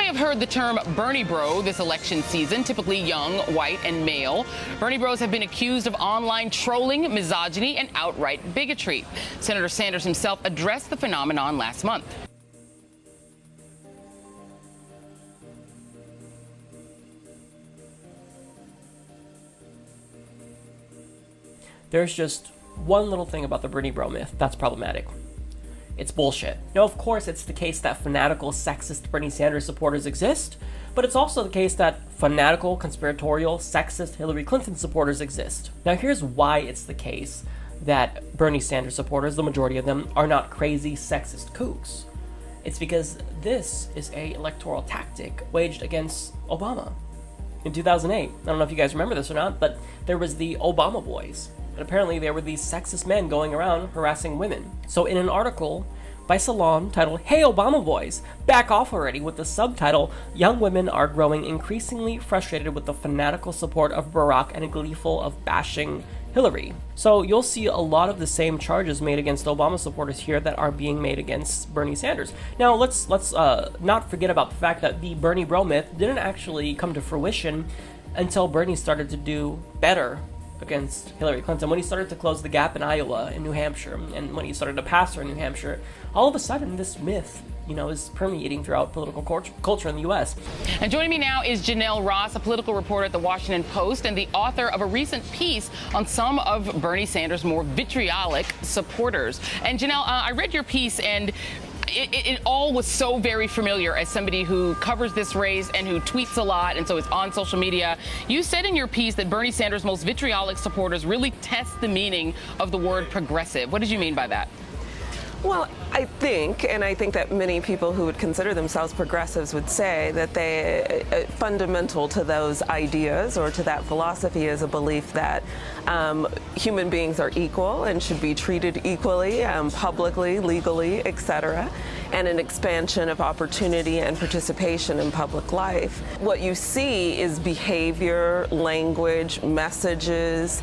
may have heard the term Bernie bro this election season, typically young, white, and male. Bernie bros have been accused of online trolling, misogyny, and outright bigotry. Senator Sanders himself addressed the phenomenon last month. There's just one little thing about the Bernie bro myth that's problematic. It's bullshit. Now, of course, it's the case that fanatical, sexist Bernie Sanders supporters exist, but it's also the case that fanatical, conspiratorial, sexist Hillary Clinton supporters exist. Now, here's why it's the case that Bernie Sanders supporters, the majority of them, are not crazy, sexist kooks. It's because this is a electoral tactic waged against Obama in 2008. I don't know if you guys remember this or not, but there was the Obama boys. And apparently there were these sexist men going around harassing women. So in an article by Salon titled, "Hey Obama Boys, Back Off Already," with the subtitle, "Young women are growing increasingly frustrated with the fanatical support of Barack and gleeful of bashing Hillary." So you'll see a lot of the same charges made against Obama supporters here that are being made against Bernie Sanders. Now let's not forget about the fact that the Bernie bro myth didn't actually come to fruition until Bernie started to do better against Hillary Clinton, when he started to close the gap in Iowa, in New Hampshire, and when he started to pass her in New Hampshire. All of a sudden, this myth, is permeating throughout political culture in the U.S. And joining me now is Janelle Ross, a political reporter at the Washington Post and the author of a recent piece on some of Bernie Sanders' more vitriolic supporters. And Janelle, I read your piece, and it all was so very familiar as somebody who covers this race and who tweets a lot and so is on social media. You said in your piece that Bernie Sanders' most vitriolic supporters really test the meaning of the word progressive. What did you mean by that? Well, I think that many people who would consider themselves progressives would say that fundamental to those ideas or to that philosophy is a belief that human beings are equal and should be treated equally, publicly, legally, etc., and an expansion of opportunity and participation in public life. What you see is behavior, language, messages,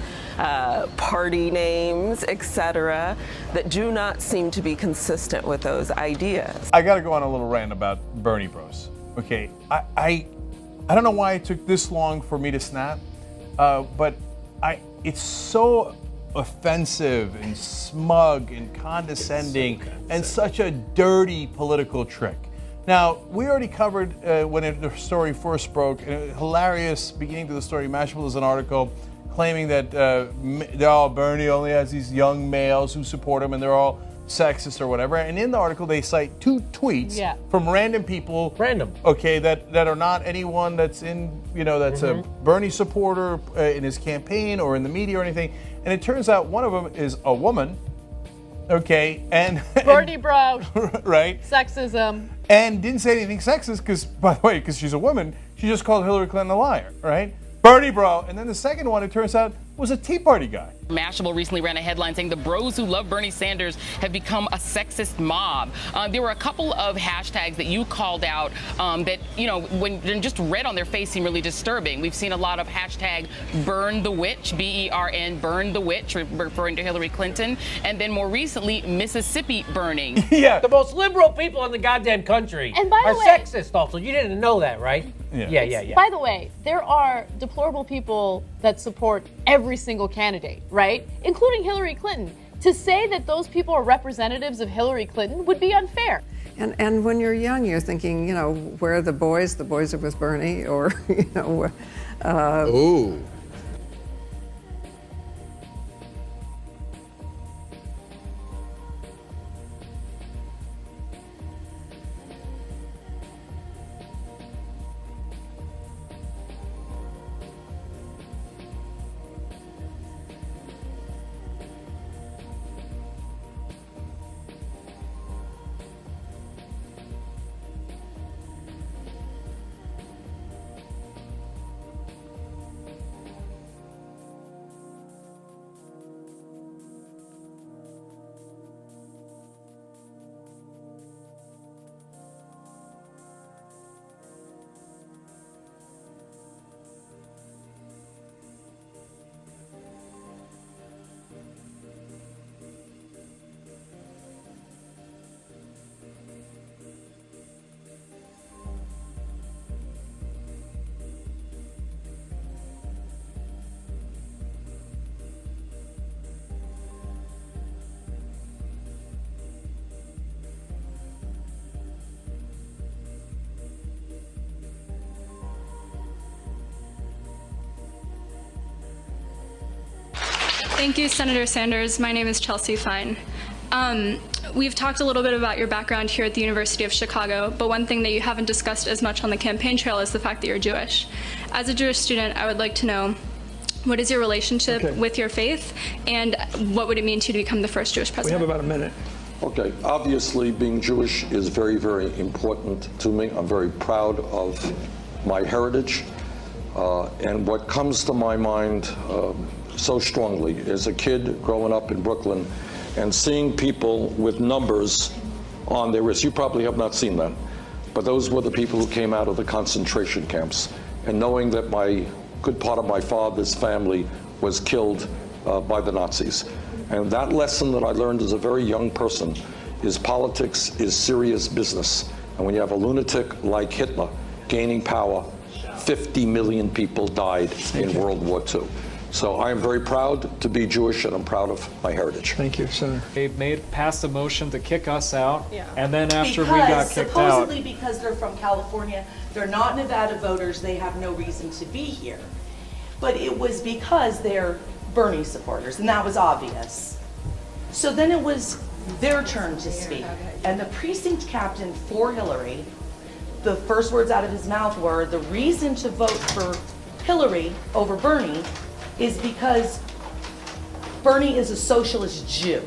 party names, etc., that do not seem to be consistent with those ideas. I got to go on a little rant about Bernie Bros. Okay, I don't know why it took this long for me to snap, but it's so offensive and smug and condescending and such a dirty political trick. Now, we already covered when the story first broke, a hilarious beginning to the story. Mashable is an article claiming that Bernie only has these young males who support him and they're all sexist or whatever. And in the article, they cite two tweets from random people. Okay, that are not anyone that's that's a Bernie supporter in his campaign or in the media or anything. And it turns out one of them is a woman. Okay, and Bernie bro. Right. Sexism. And didn't say anything sexist because, by the way, because she's a woman, she just called Hillary Clinton a liar, right? Bernie bro. And then the second one, it turns out, was a Tea Party guy. Mashable recently ran a headline saying the bros who love Bernie Sanders have become a sexist mob. There were a couple of hashtags that you called out that, when just read on their face seem really disturbing. We've seen a lot of hashtag burn the witch, BERN, burn the witch, referring to Hillary Clinton. And then more recently, Mississippi burning. Yeah. The most liberal people in the goddamn country are sexist also. You didn't know that, right? Yeah. By the way, there are deplorable people that support every single candidate, right? Including Hillary Clinton. To say that those people are representatives of Hillary Clinton would be unfair. And when you're young, you're thinking, where are the boys? The boys are with Bernie, or, Ooh. Thank you, Senator Sanders. My name is Chelsea Fine. We've talked a little bit about your background here at the University of Chicago, but one thing that you haven't discussed as much on the campaign trail is the fact that you're Jewish. As a Jewish student, I would like to know, what is your relationship with your faith, and what would it mean to you to become the first Jewish president? We have about a minute. Okay, obviously being Jewish is very, very important to me. I'm very proud of my heritage. And what comes to my mind so strongly as a kid growing up in Brooklyn and seeing people with numbers on their wrists. You probably have not seen that, but those were the people who came out of the concentration camps. And knowing that my good part of my father's family was killed by the Nazis. And that lesson that I learned as a very young person is politics is serious business. And when you have a lunatic like Hitler gaining power, 50 million people died in World War II. So I am very proud to be Jewish, and I'm proud of my heritage. Thank you, Senator. They passed a motion to kick us out, and then after we got kicked out. Supposedly because they're from California, they're not Nevada voters, they have no reason to be here. But it was because they're Bernie supporters, and that was obvious. So then it was their turn to speak, and the precinct captain for Hillary, the first words out of his mouth were, the reason to vote for Hillary over Bernie is because Bernie is a socialist Jew.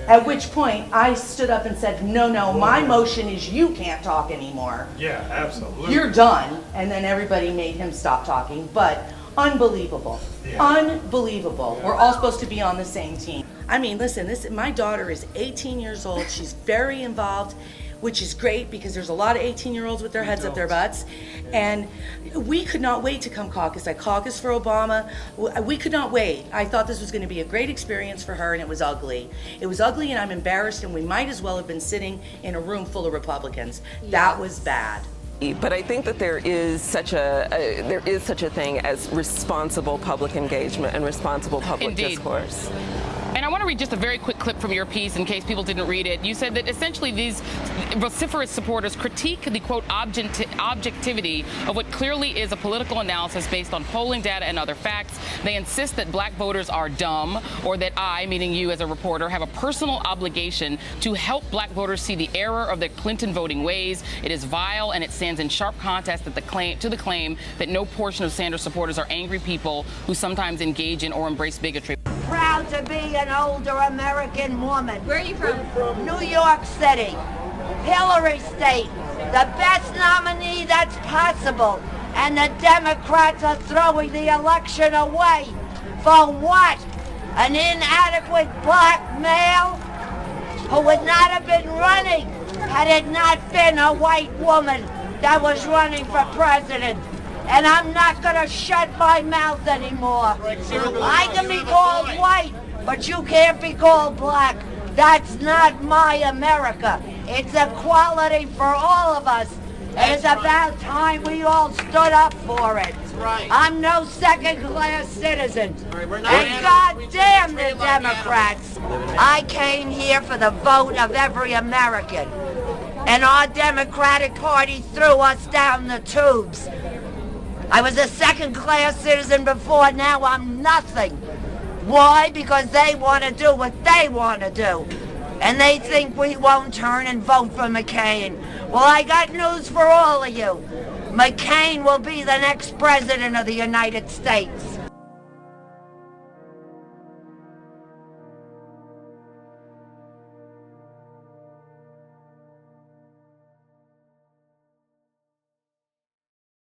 At which point I stood up and said, no, my motion is you can't talk anymore. Yeah, absolutely. You're done. And then everybody made him stop talking, but unbelievable. Yeah. Unbelievable. Yeah. We're all supposed to be on the same team. I mean, listen, my daughter is 18 years old. She's very involved, which is great because there's a lot of 18-year-olds with their heads up their butts. And we could not wait to come caucus. I caucused for Obama. We could not wait. I thought this was going to be a great experience for her, and it was ugly. It was ugly, and I'm embarrassed, and we might as well have been sitting in a room full of Republicans. Yes. That was bad. But I think that there is such a thing as responsible public engagement and responsible public discourse. And I want to read just a very quick clip from your piece in case people didn't read it. You said that essentially these vociferous supporters critique the, quote, objectivity of what clearly is a political analysis based on polling data and other facts. They insist that black voters are dumb, or that I, meaning you as a reporter, have a personal obligation to help black voters see the error of their Clinton voting ways. It is vile, and it stands in sharp contrast to the claim that no portion of Sanders supporters are angry people who sometimes engage in or embrace bigotry. Proud to be an older American woman. Where are you from? New York City. Hillary State. The best nominee that's possible. And the Democrats are throwing the election away. For what? An inadequate black male who would not have been running had it not been a white woman that was running for president. And I'm not going to shut my mouth anymore. I can be called white, but you can't be called black. That's not my America. It's equality for all of us. And it's about time we all stood up for it. I'm no second-class citizen. And goddamn the Democrats. I came here for the vote of every American. And our Democratic Party threw us down the tubes. I was a second-class citizen before, now I'm nothing. Why? Because they want to do what they want to do. And they think we won't turn and vote for McCain. Well, I got news for all of you. McCain will be the next president of the United States.